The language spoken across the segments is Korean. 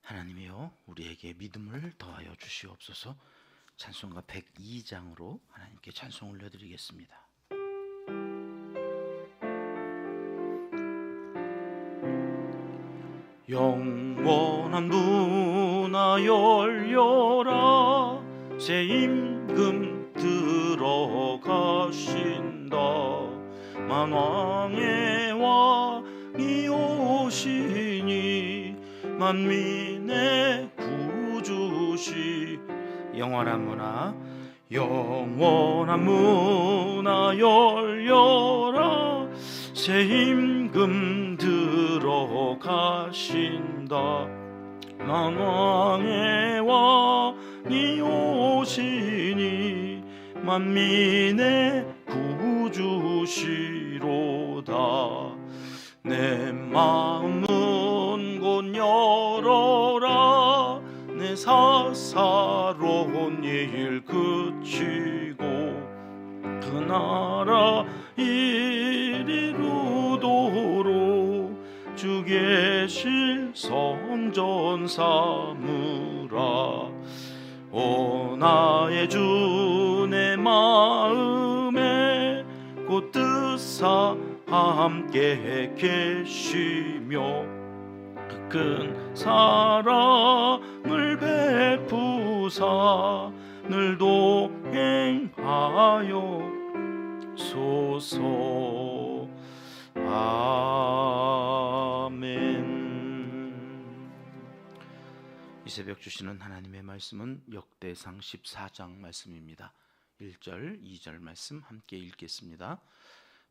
하나님이여, 우리에게 믿음을 더하여 주시옵소서. 찬송가 102장으로 하나님께 찬송 올려드리겠습니다. 영원한 문화 열려라, 새 임금 들어가신다. 만왕의 왕이 오시니 만민의 구주시. 영원한 문화 열려라, 새 임금 들어가신다. 만왕의 왕이 오시니 만민의 구주시로다. 내 마음은 곧 열어라, 내 사사로운 일 그치고 그 나라 이리로도록 주 계실 성전 삼으라. 오 나의 주, 내 마음에 곧 뜻사 함께 계시며 큰 사랑을 베푸사 늘 동행하여 소서. 아멘. 이 새벽 주시는 하나님의 말씀은 역대상 14장 말씀입니다. 1절, 2절 말씀 함께 읽겠습니다.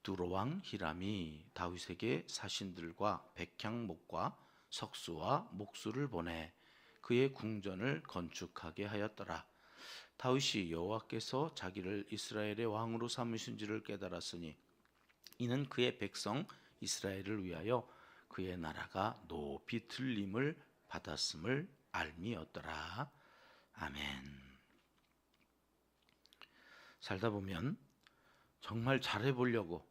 두로왕 히람이 다윗에게 사신들과 백향목과 석수와 목수를 보내 그의 궁전을 건축하게 하였더라. 다윗이 여호와께서 자기를 이스라엘의 왕으로 삼으신지를 깨달았으니 이는 그의 백성 이스라엘을 위하여 그의 나라가 높이 들림을 받았음을 알미였더라. 아멘. 살다 보면 정말 잘해보려고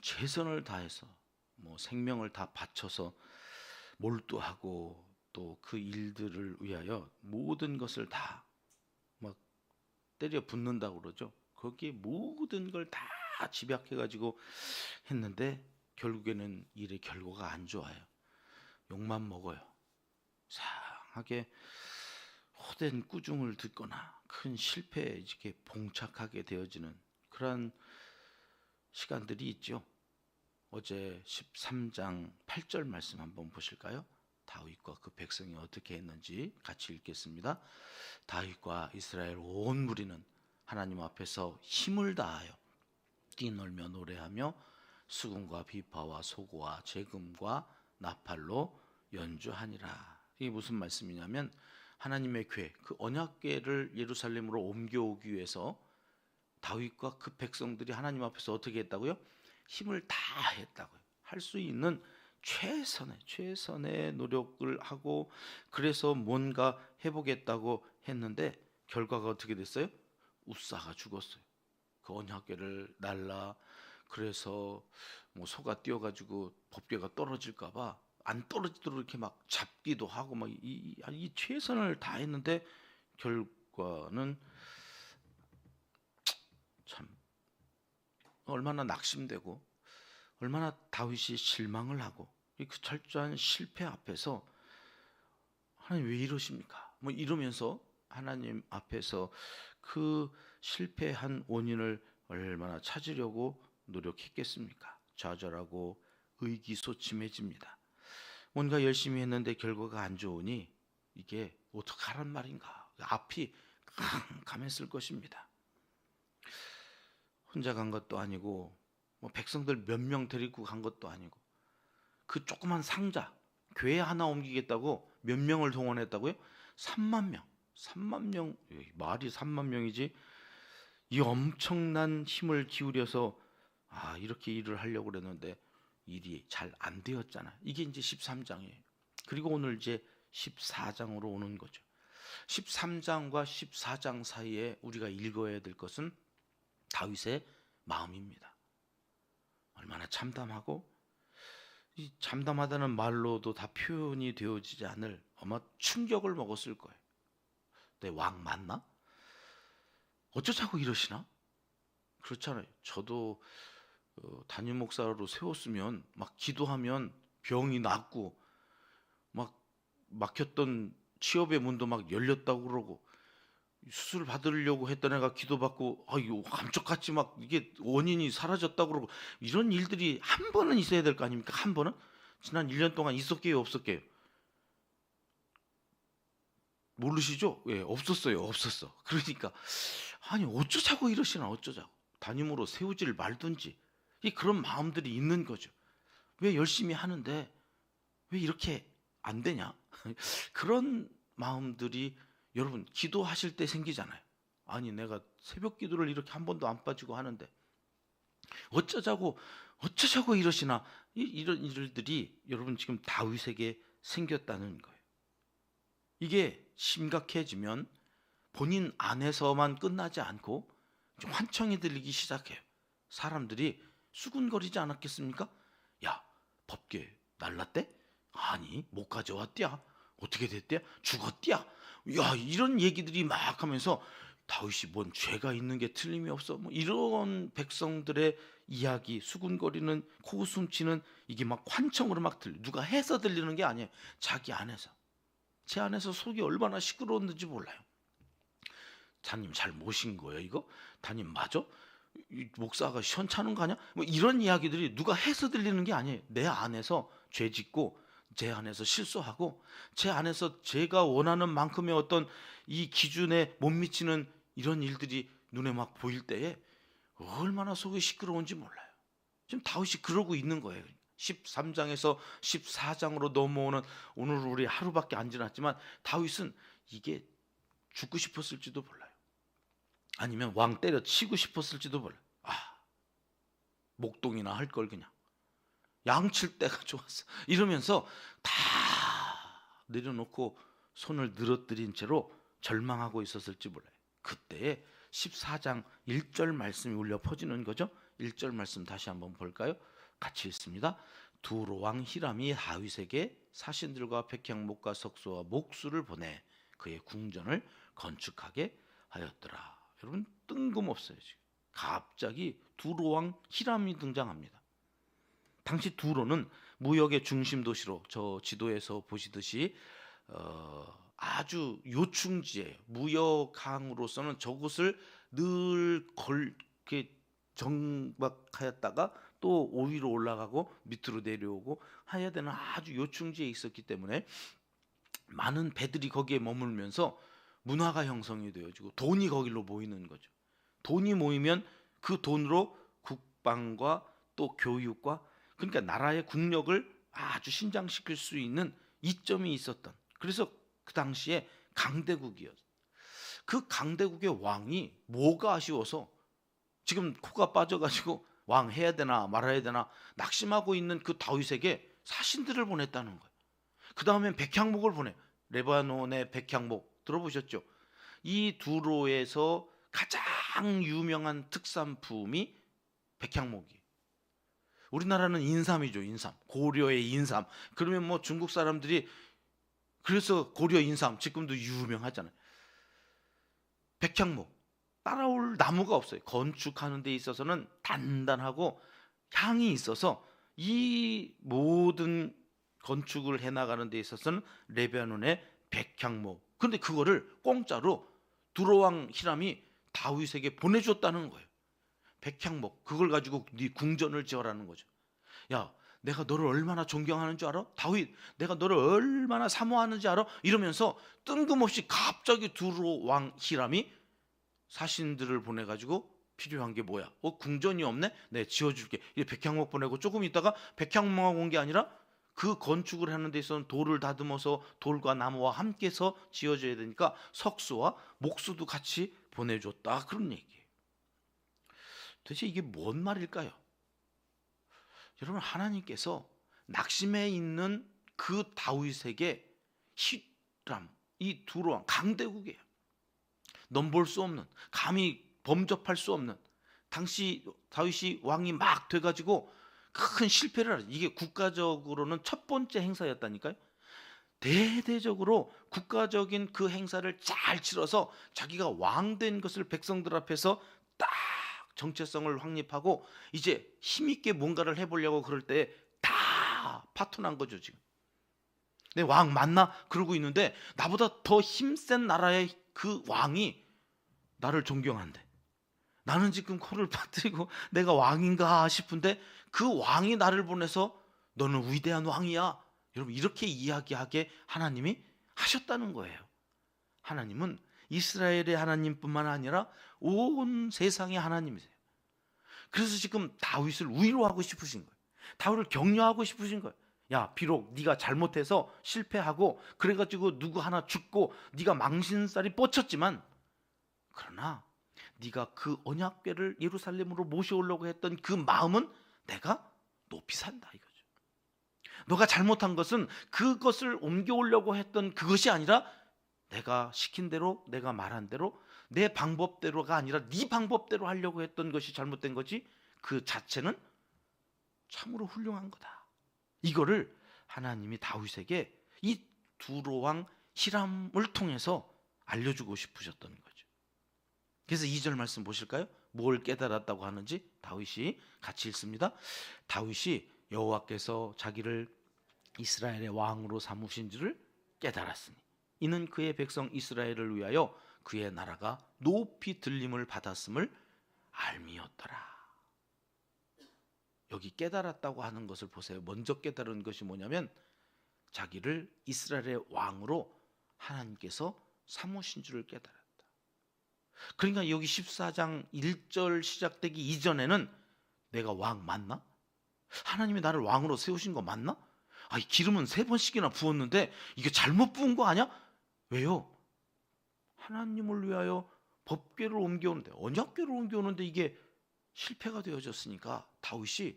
최선을 다해서 생명을 다 바쳐서 몰두하고 또 그 일들을 위하여 모든 것을 다 막 때려 붓는다고 그러죠. 거기에 모든 걸 다 집약해가지고 했는데 결국에는 일의 결과가 안 좋아요. 욕만 먹어요. 이상하게 호된 꾸중을 듣거나 큰 실패에 이렇게 봉착하게 되어지는 그런 시간들이 있죠. 어제 13장 8절 말씀 한번 보실까요? 다윗과 그 백성이 어떻게 했는지 같이 읽겠습니다. 다윗과 이스라엘 온 무리는 하나님 앞에서 힘을 다하여 뛰놀며 노래하며 수금과 비파와 소고와 재금과 나팔로 연주하니라. 이게 무슨 말씀이냐면 하나님의 궤, 그 언약궤를 예루살렘으로 옮겨오기 위해서 다윗과 그 백성들이 하나님 앞에서 어떻게 했다고요? 힘을 다 했다고요. 할 수 있는 최선의 노력을 하고 그래서 뭔가 해보겠다고 했는데 결과가 어떻게 됐어요? 우사가 죽었어요. 그 언약궤를 날라 그래서 소가 뛰어가지고 법궤가 떨어질까봐 안 떨어지도록 이렇게 막 잡기도 하고 막 이 최선을 다 했는데 결과는 참 얼마나 낙심되고 얼마나 다윗이 실망을 하고 그 철저한 실패 앞에서 하나님 왜 이러십니까? 이러면서 하나님 앞에서 그 실패한 원인을 얼마나 찾으려고 노력했겠습니까? 좌절하고 의기소침해집니다. 뭔가 열심히 했는데 결과가 안 좋으니 이게 어떡하란 말인가? 앞이 캄캄했을 것입니다. 혼자 간 것도 아니고 백성들 몇 명 데리고 간 것도 아니고 그 조그만 상자 교회 하나 옮기겠다고 몇 명을 동원했다고요? 3만 명. 3만 명, 말이 3만 명이지. 이 엄청난 힘을 기울여서 이렇게 일을 하려고 그랬는데 일이 잘 안 되었잖아. 이게 이제 13장이에요. 그리고 오늘 이제 14장으로 오는 거죠. 13장과 14장 사이에 우리가 읽어야 될 것은 다윗의 마음입니다. 얼마나 참담하고 이 잠담하다는 말로도 다 표현이 되어지지 않을 아마 충격을 먹었을 거예요. 내 왕 맞나? 어쩌자고 이러시나? 그렇잖아요. 저도 담임 목사로 세웠으면 막 기도하면 병이 낫고 막 막혔던 취업의 문도 막 열렸다고 그러고 수술 받으려고 했던 애가 기도받고 이거 감쪽같이 막 이게 원인이 사라졌다고 그러고 이런 일들이 한 번은 있어야 될 거 아닙니까? 한 번은? 지난 1년 동안 있었게요, 없었게요? 모르시죠? 예, 없었어요. 없었어. 그러니까 아니 어쩌자고 이러시나 어쩌자고. 담임으로 세우지를 말든지. 그런 마음들이 있는 거죠. 왜 열심히 하는데 왜 이렇게 안 되냐? 그런 마음들이 여러분 기도하실 때 생기잖아요. 아니 내가 새벽 기도를 이렇게 한 번도 안 빠지고 하는데 어쩌자고 이러시나. 이런 일들이 여러분 지금 다윗에게 생겼다는 거예요. 이게 심각해지면 본인 안에서만 끝나지 않고 환청이 들리기 시작해요. 사람들이 수군거리지 않았겠습니까? 야, 법궤 날랐대? 아니, 못 가져왔대야. 어떻게 됐대야? 죽었대야. 야, 이런 얘기들이 막 하면서 다윗이 뭔 죄가 있는 게 틀림이 없어. 뭐 이런 백성들의 이야기, 수군거리는 코웃음치는 이게 막 환청으로 막 누가 해서 들리는 게 아니에요. 자기 안에서. 제 안에서 속이 얼마나 시끄러웠는지 몰라요. 담임 잘 모신 거예요 이거? 담임 맞아? 이 목사가 시원찮은 거 아니야? 뭐 이런 이야기들이 누가 해서 들리는 게 아니에요. 내 안에서 죄 짓고 제 안에서 실수하고 제 안에서 제가 원하는 만큼의 어떤 이 기준에 못 미치는 이런 일들이 눈에 막 보일 때에 얼마나 속이 시끄러운지 몰라요. 지금 다윗이 그러고 있는 거예요. 13장에서 14장으로 넘어오는 오늘 우리 하루밖에 안 지났지만 다윗은 이게 죽고 싶었을지도 몰라요. 아니면 왕 때려치고 싶었을지도 몰라요. 목동이나 할 걸 그냥 양칠 때가 좋았어 이러면서 다 내려놓고 손을 늘어뜨린 채로 절망하고 있었을지 몰라요. 그때에 14장 1절 말씀이 울려 퍼지는 거죠. 1절 말씀 다시 한번 볼까요? 같이 읽습니다. 두로 왕 히람이 다윗에게 사신들과 백향목과 석소와 목수를 보내 그의 궁전을 건축하게 하였더라. 여러분 뜬금없어요. 지금 갑자기 두로 왕 히람이 등장합니다. 당시 두로는 무역의 중심 도시로 저 지도에서 보시듯이 아주 요충지예요. 무역항으로서는 저곳을 늘 이렇게 정박하였다가 또 오위로 올라가고 밑으로 내려오고 해야 되는 아주 요충지에 있었기 때문에 많은 배들이 거기에 머물면서 문화가 형성이 되어지고 돈이 거기로 모이는 거죠. 돈이 모이면 그 돈으로 국방과 또 교육과 그러니까 나라의 국력을 아주 신장시킬 수 있는 이점이 있었던, 그래서 그 당시에 강대국이었어요. 그 강대국의 왕이 뭐가 아쉬워서 지금 코가 빠져가지고 왕 해야 되나 말아야 되나 낙심하고 있는 그 다윗에게 사신들을 보냈다는 거예요. 그 다음엔 백향목을 보내. 레바논의 백향목 들어보셨죠? 이 두로에서 가장 유명한 특산품이 백향목이에요. 우리나라는 인삼이죠. 인삼. 고려의 인삼. 그러면 뭐 중국 사람들이 그래서 고려 인삼 지금도 유명하잖아요. 백향목 따라올 나무가 없어요. 건축하는 데 있어서는 단단하고 향이 있어서 이 모든 건축을 해나가는 데 있어서는 레바논의 백향목. 그런데 그거를 공짜로 두로왕 히람이 다윗에게 보내줬다는 거예요. 백향목 그걸 가지고 네 궁전을 지어라는 거죠. 야, 내가 너를 얼마나 존경하는 줄 알아? 다윗, 내가 너를 얼마나 사모하는 줄 알아? 이러면서 뜬금없이 갑자기 두로 왕 히람이 사신들을 보내가지고 필요한 게 뭐야? 궁전이 없네? 네, 지어줄게. 이 백향목 보내고 조금 있다가 백향목만 온 게 아니라 그 건축을 하는 데 있어서는 돌을 다듬어서 돌과 나무와 함께서 지어져야 되니까 석수와 목수도 같이 보내줬다. 그런 얘기예요. 도대체 이게 뭔 말일까요? 여러분 하나님께서 낙심해 있는 그 다윗에게 히람, 이 두로 왕 강대국이에요. 넘볼 수 없는, 감히 범접할 수 없는, 당시 다윗이 왕이 막 돼가지고 큰 실패를 하죠. 이게 국가적으로는 첫 번째 행사였다니까요. 대대적으로 국가적인 그 행사를 잘 치러서 자기가 왕 된 것을 백성들 앞에서 딱 정체성을 확립하고 이제 힘있게 뭔가를 해보려고 그럴 때 다 파토난 거죠 지금. 내 왕 맞나? 그러고 있는데 나보다 더 힘센 나라의 그 왕이 나를 존경한대. 나는 지금 코를 빠뜨리고 내가 왕인가 싶은데 그 왕이 나를 보내서 너는 위대한 왕이야. 여러분 이렇게 이야기하게 하나님이 하셨다는 거예요. 하나님은 이스라엘의 하나님뿐만 아니라 온 세상의 하나님이세요. 그래서 지금 다윗을 위로하고 싶으신 거예요. 다윗을 격려하고 싶으신 거예요. 야, 비록 네가 잘못해서 실패하고 그래가지고 누구 하나 죽고 네가 망신살이 뻗쳤지만 그러나 네가 그 언약궤를 예루살렘으로 모셔오려고 했던 그 마음은 내가 높이 산다 이거죠. 너가 잘못한 것은 그것을 옮겨오려고 했던 그것이 아니라 내가 시킨 대로 내가 말한 대로 내 방법대로가 아니라 네 방법대로 하려고 했던 것이 잘못된 거지 그 자체는 참으로 훌륭한 거다. 이거를 하나님이 다윗에게 이 두로 왕 히람을 통해서 알려주고 싶으셨던 거죠. 그래서 2절 말씀 보실까요? 뭘 깨달았다고 하는지 다윗이 같이 읽습니다. 다윗이 여호와께서 자기를 이스라엘의 왕으로 삼으신지를 깨달았으니 이는 그의 백성 이스라엘을 위하여 그의 나라가 높이 들림을 받았음을 알미였더라. 여기 깨달았다고 하는 것을 보세요. 먼저 깨달은 것이 뭐냐면 자기를 이스라엘의 왕으로 하나님께서 삼으신 줄을 깨달았다. 그러니까 여기 14장 1절 시작되기 이전에는 내가 왕 맞나? 하나님이 나를 왕으로 세우신 거 맞나? 아, 이 기름은 3번씩이나 부었는데 이게 잘못 부은 거 아니야? 왜요? 하나님을 위하여 법궤를 옮겨오는데 언약궤를 옮겨오는데 이게 실패가 되어졌으니까 다윗이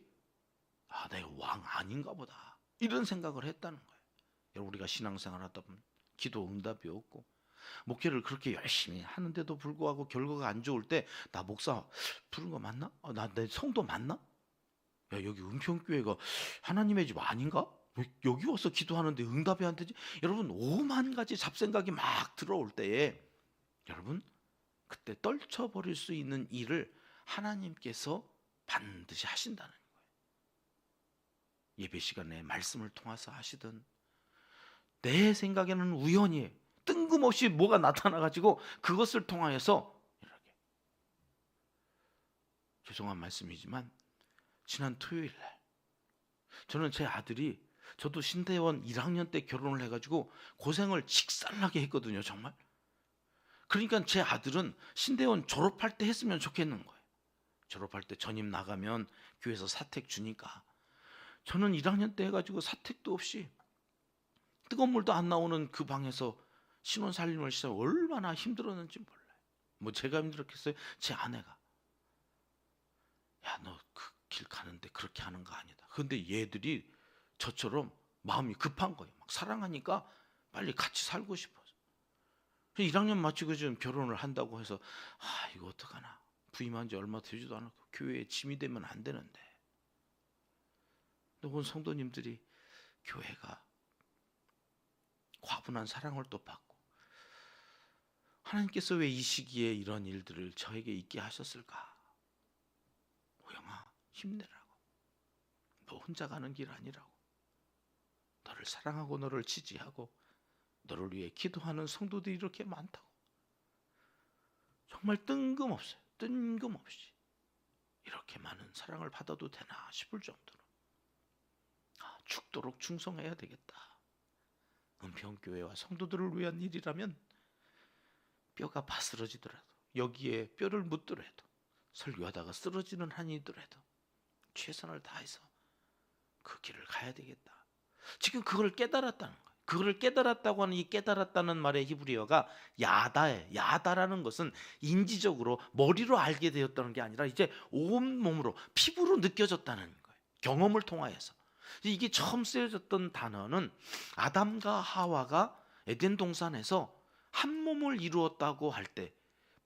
내가 왕 아닌가 보다 이런 생각을 했다는 거예요. 여러분 우리가 신앙생활 하다 보면 기도 응답이 없고 목회를 그렇게 열심히 하는데도 불구하고 결과가 안 좋을 때 나 목사 부른 거 맞나? 나 내 성도 맞나? 야, 여기 은평교회가 하나님의 집 아닌가? 왜 여기 와서 기도하는데 응답이 안 되지? 여러분 5만 가지 잡생각이 막 들어올 때에 여러분 그때 떨쳐버릴 수 있는 일을 하나님께서 반드시 하신다는 거예요. 예배 시간에 말씀을 통해서 하시든 내 생각에는 우연히 뜬금없이 뭐가 나타나가지고 그것을 통하여서 이렇게 죄송한 말씀이지만 지난 토요일 날 저는 제 아들이 저도 신대원 1학년 때 결혼을 해가지고 고생을 직살나게 했거든요 정말. 그러니까 제 아들은 신대원 졸업할 때 했으면 좋겠는 거예요. 졸업할 때 전임 나가면 교회에서 사택 주니까 저는 1학년 때 해가지고 사택도 없이 뜨거운 물도 안 나오는 그 방에서 신혼 살림을 시작 얼마나 힘들었는지 몰라요. 뭐 제가 힘들었겠어요? 제 아내가 야, 너 그 길 가는데 그렇게 하는 거 아니다. 근데 얘들이 저처럼 마음이 급한 거예요. 막 사랑하니까 빨리 같이 살고 싶어서 1학년 마치고 지금 결혼을 한다고 해서 이거 어떡하나 부임한 지 얼마 되지도 않았고 교회에 짐이 되면 안 되는데. 온 성도님들이 교회가 과분한 사랑을 또 받고 하나님께서 왜 이 시기에 이런 일들을 저에게 있게 하셨을까? 오영아 힘내라고. 너 혼자 가는 길 아니라고. 너를 사랑하고 너를 지지하고 너를 위해 기도하는 성도들이 이렇게 많다고. 정말 뜬금없어요. 뜬금없이 이렇게 많은 사랑을 받아도 되나 싶을 정도로 죽도록 충성해야 되겠다. 은평교회와 성도들을 위한 일이라면 뼈가 바스러지더라도 여기에 뼈를 묻더라도 설교하다가 쓰러지는 한이더라도 최선을 다해서 그 길을 가야 되겠다. 지금 그걸 깨달았다는 거예요. 그걸 깨달았다고 하는 이 깨달았다는 말의 히브리어가 야다예요. 야다라는 것은 인지적으로 머리로 알게 되었다는 게 아니라 이제 온몸으로 피부로 느껴졌다는 거예요. 경험을 통하여서. 이게 처음 쓰여졌던 단어는 아담과 하와가 에덴 동산에서 한 몸을 이루었다고 할 때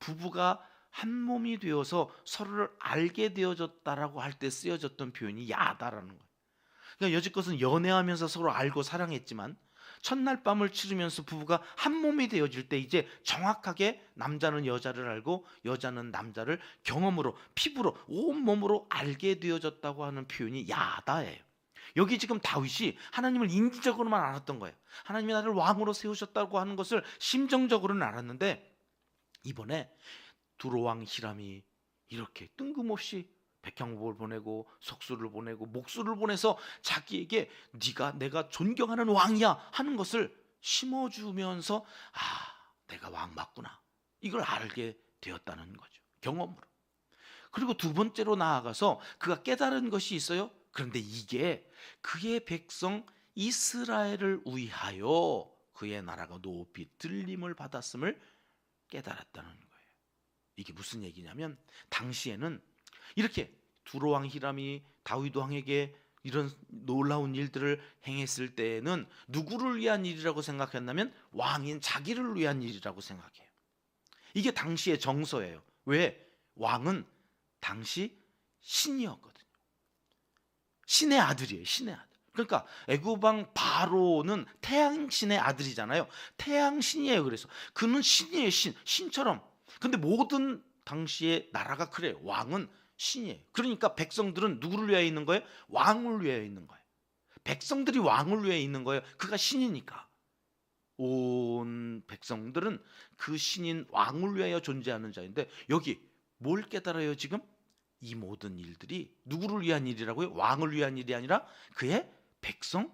부부가 한 몸이 되어서 서로를 알게 되어졌다라고 할 때 쓰여졌던 표현이 야다라는 거예요. 그러니까 여지껏은 연애하면서 서로 알고 사랑했지만 첫날 밤을 치르면서 부부가 한 몸이 되어질 때 이제 정확하게 남자는 여자를 알고 여자는 남자를 경험으로, 피부로, 온몸으로 알게 되어졌다고 하는 표현이 야다예요. 여기 지금 다윗이 하나님을 인지적으로만 알았던 거예요. 하나님이 나를 왕으로 세우셨다고 하는 것을 심정적으로는 알았는데, 이번에 두로왕 히람이 이렇게 뜬금없이 백향목을 보내고 석수를 보내고 목수를 보내서 자기에게 네가 내가 존경하는 왕이야 하는 것을 심어주면서, 내가 왕 맞구나, 이걸 알게 되었다는 거죠, 경험으로. 그리고 두 번째로 나아가서 그가 깨달은 것이 있어요. 그런데 이게 그의 백성 이스라엘을 위하여 그의 나라가 높이 들림을 받았음을 깨달았다는 거예요. 이게 무슨 얘기냐면, 당시에는 이렇게 두로왕 히람이 다윗 왕에게 이런 놀라운 일들을 행했을 때에는 누구를 위한 일이라고 생각했냐면 왕인 자기를 위한 일이라고 생각해요. 이게 당시의 정서예요. 왜? 왕은 당시 신이었거든요. 신의 아들이에요. 신의 아들. 그러니까 애굽 왕 바로는 태양신의 아들이잖아요. 태양신이에요. 그래서 그는 신이에요. 신처럼. 근데 모든 당시의 나라가 그래요. 왕은 신이에요. 그러니까 백성들은 누구를 위하여 있는 거예요? 왕을 위하여 있는 거예요. 백성들이 왕을 위하여 있는 거예요. 그가 신이니까. 온 백성들은 그 신인 왕을 위하여 존재하는 자인데, 여기 뭘 깨달아요 지금? 이 모든 일들이 누구를 위한 일이라고요? 왕을 위한 일이 아니라 그의 백성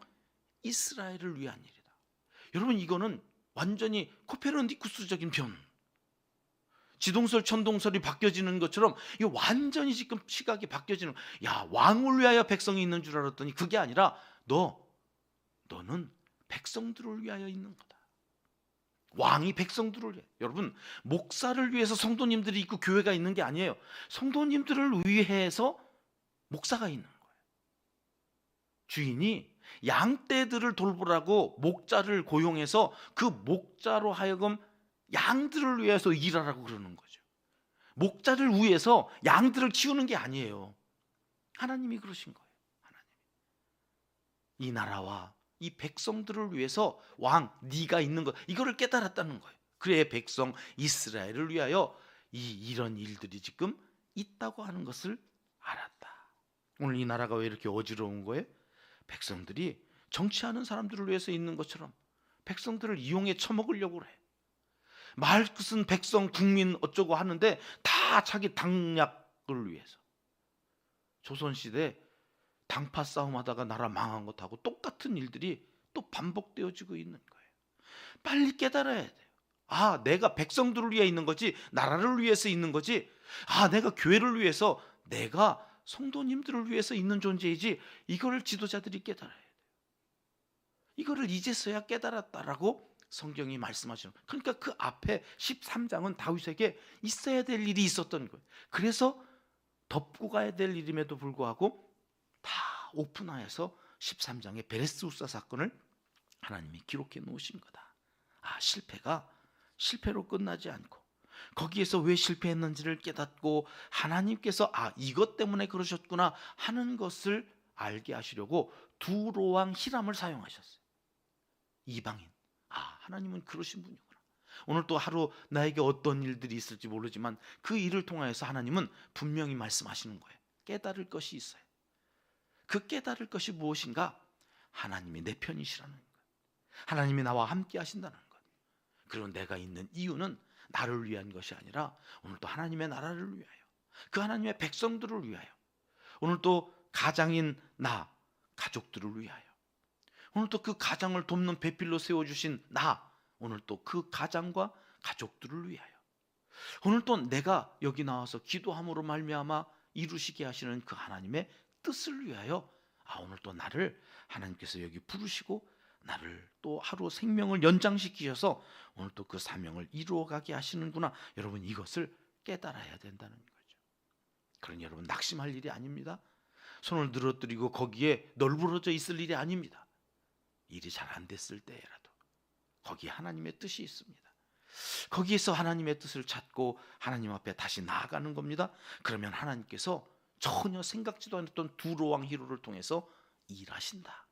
이스라엘을 위한 일이다. 여러분, 이거는 완전히 코페르니쿠스적인 변, 지동설 천동설이 바뀌어지는 것처럼 이거 완전히 지금 시각이 바뀌어지는, 왕을 위하여 백성이 있는 줄 알았더니 그게 아니라 너는 백성들을 위하여 있는 거다. 왕이 백성들을 위해. 여러분, 목사를 위해서 성도님들이 있고 교회가 있는 게 아니에요. 성도님들을 위해서 목사가 있는 거예요. 주인이 양떼들을 돌보라고 목자를 고용해서 그 목자로 하여금 양들을 위해서 일하라고 그러는 거죠. 목자를 위해서 양들을 키우는 게 아니에요. 하나님이 그러신 거예요. 하나님. 이 나라와 이 백성들을 위해서 왕, 네가 있는 것, 이거를 깨달았다는 거예요. 그의 백성 이스라엘을 위하여 이런 일들이 지금 있다고 하는 것을 알았다. 오늘 이 나라가 왜 이렇게 어지러운 거예요? 백성들이 정치하는 사람들을 위해서 있는 것처럼 백성들을 이용해 처먹으려고 그래. 말끝은 백성, 국민 어쩌고 하는데 다 자기 당약을 위해서. 조선시대 당파 싸움하다가 나라 망한 것하고 똑같은 일들이 또 반복되어지고 있는 거예요. 빨리 깨달아야 돼요. 내가 백성들을 위해 있는 거지, 나라를 위해서 있는 거지, 내가 교회를 위해서, 내가 성도님들을 위해서 있는 존재이지, 이거를 지도자들이 깨달아야 돼요. 이거를 이제서야 깨달았다라고 성경이 말씀하시는 거예요. 그러니까 그 앞에 13장은 다윗에게 있어야 될 일이 있었던 거예요. 그래서 덮고 가야 될 일임에도 불구하고 다 오픈하여서 13장의 베레스우사 사건을 하나님이 기록해 놓으신 거다. 실패가 실패로 끝나지 않고 거기에서 왜 실패했는지를 깨닫고 하나님께서 이것 때문에 그러셨구나 하는 것을 알게 하시려고 두로왕 히람을 사용하셨어요. 이방인. 하나님은 그러신 분이구나. 오늘 또 하루 나에게 어떤 일들이 있을지 모르지만 그 일을 통하여서 하나님은 분명히 말씀하시는 거예요. 깨달을 것이 있어요. 그 깨달을 것이 무엇인가? 하나님이 내 편이시라는 것, 하나님이 나와 함께 하신다는 것. 그리고 내가 있는 이유는 나를 위한 것이 아니라 오늘 또 하나님의 나라를 위하여, 그 하나님의 백성들을 위하여, 오늘 또 가장인 나, 가족들을 위하여, 오늘 또 그 가장을 돕는 배필로 세워주신 나, 오늘 또 그 가장과 가족들을 위하여, 오늘 또 내가 여기 나와서 기도함으로 말미암아 이루시게 하시는 그 하나님의 뜻을 위하여, 오늘 또 나를 하나님께서 여기 부르시고 나를 또 하루 생명을 연장시키셔서 오늘 또 그 사명을 이루어가게 하시는구나. 여러분, 이것을 깨달아야 된다는 거죠. 그러니 여러분, 낙심할 일이 아닙니다. 손을 늘어뜨리고 거기에 널브러져 있을 일이 아닙니다. 일이 잘 안 됐을 때라도 거기에 하나님의 뜻이 있습니다. 거기에서 하나님의 뜻을 찾고 하나님 앞에 다시 나아가는 겁니다. 그러면 하나님께서 전혀 생각지도 않았던 두로왕 히로를 통해서 일하신다.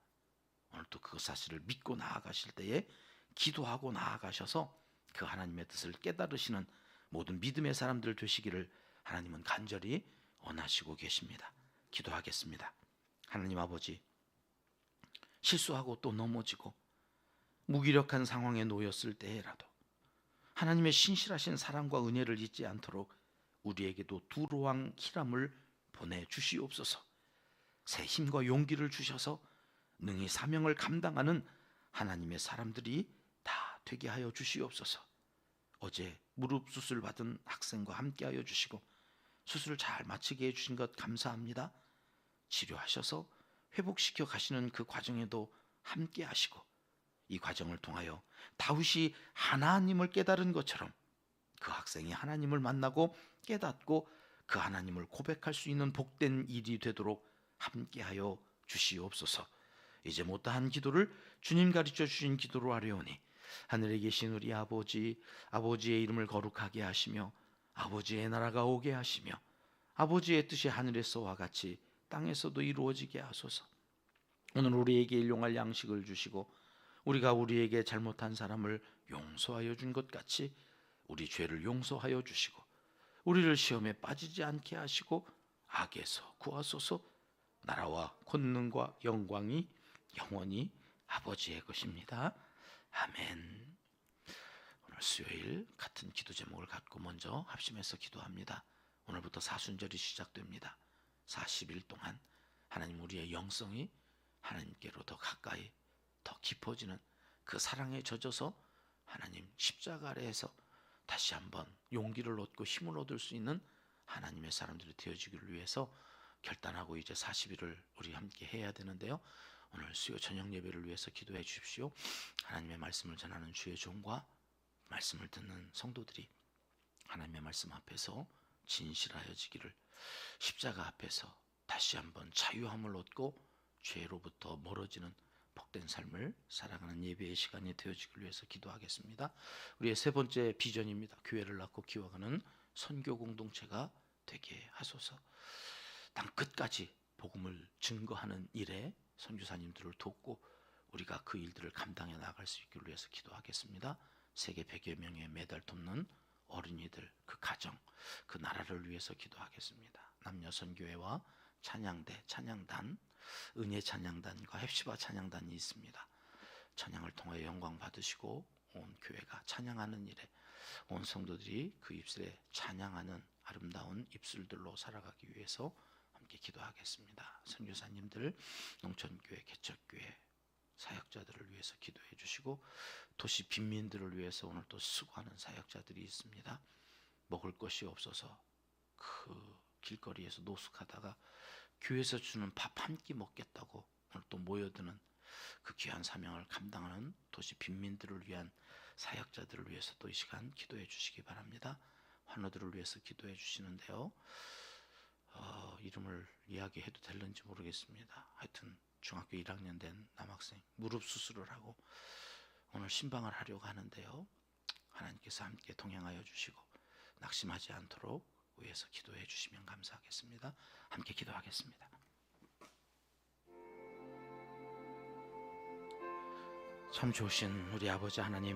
오늘 또 그 사실을 믿고 나아가실 때에 기도하고 나아가셔서 그 하나님의 뜻을 깨달으시는 모든 믿음의 사람들 되시기를 하나님은 간절히 원하시고 계십니다. 기도하겠습니다. 하나님 아버지, 실수하고 또 넘어지고 무기력한 상황에 놓였을 때라도 하나님의 신실하신 사랑과 은혜를 잊지 않도록 우리에게도 두로왕 히람을 보내주시옵소서. 새 힘과 용기를 주셔서 능히 사명을 감당하는 하나님의 사람들이 다 되게 하여 주시옵소서. 어제 무릎 수술 받은 학생과 함께 하여 주시고 수술을 잘 마치게 해주신 것 감사합니다. 치료하셔서 회복시켜 가시는 그 과정에도 함께 하시고 이 과정을 통하여 다윗이 하나님을 깨달은 것처럼 그 학생이 하나님을 만나고 깨닫고 그 하나님을 고백할 수 있는 복된 일이 되도록 함께하여 주시옵소서. 이제 못다한 기도를 주님 가르쳐 주신 기도로 하려오니 하늘에 계신 우리 아버지, 아버지의 이름을 거룩하게 하시며 아버지의 나라가 오게 하시며 아버지의 뜻이 하늘에서와 같이 땅에서도 이루어지게 하소서. 오늘 우리에게 일용할 양식을 주시고 우리가 우리에게 잘못한 사람을 용서하여 준 것 같이 우리 죄를 용서하여 주시고 우리를 시험에 빠지지 않게 하시고 악에서 구하소서. 나라와 권능과 영광이 영원히 아버지의 것입니다. 아멘. 오늘 수요일 같은 기도 제목을 갖고 먼저 합심해서 기도합니다. 오늘부터 사순절이 시작됩니다. 40일 동안 하나님 우리의 영성이 하나님께로 더 가까이 더 깊어지는 그 사랑에 젖어서 하나님 십자가 아래에서 다시 한번 용기를 얻고 힘을 얻을 수 있는 하나님의 사람들이 되어지기를 위해서 결단하고 이제 40일을 우리 함께 해야 되는데요. 오늘 수요 저녁 예배를 위해서 기도해 주십시오. 하나님의 말씀을 전하는 주의 종과 말씀을 듣는 성도들이 하나님의 말씀 앞에서 진실하여지기를, 십자가 앞에서 다시 한번 자유함을 얻고 죄로부터 멀어지는 복된 삶을 살아가는 예배의 시간이 되어지길 위해서 기도하겠습니다. 우리의 세 번째 비전입니다. 교회를 낳고 키워가는 선교 공동체가 되게 하소서. 땅 끝까지 복음을 증거하는 일에 선교사님들을 돕고 우리가 그 일들을 감당해 나갈 수 있기를 위해서 기도하겠습니다. 세계 100여 명의 매달 돕는 어린이들, 그 가정, 그 나라를 위해서 기도하겠습니다. 남녀 선교회와 찬양대, 찬양단, 은혜 찬양단과 헵시바 찬양단이 있습니다. 찬양을 통하여 영광 받으시고 온 교회가 찬양하는 일에 온 성도들이 그 입술에 찬양하는 아름다운 입술들로 살아가기 위해서 함께 기도하겠습니다. 선교사님들, 농촌교회, 개척교회, 사역자들을 위해서 기도해 주시고 도시 빈민들을 위해서 오늘 또 수고하는 사역자들이 있습니다. 먹을 것이 없어서 그 길거리에서 노숙하다가 교회에서 주는 밥 한 끼 먹겠다고 오늘 또 모여드는 그 귀한 사명을 감당하는 도시 빈민들을 위한 사역자들을 위해서 또 이 시간 기도해 주시기 바랍니다. 환우들을 위해서 기도해 주시는데요. 이름을 이야기해도 될는지 모르겠습니다. 하여튼 중학교 1학년 된 남학생 무릎 수술을 하고 오늘 신방을 하려고 하는데요. 하나님께서 함께 동행하여 주시고 낙심하지 않도록 위해서 기도해 주시면 감사하겠습니다. 함께 기도하겠습니다. 참 좋으신 우리 아버지 하나님,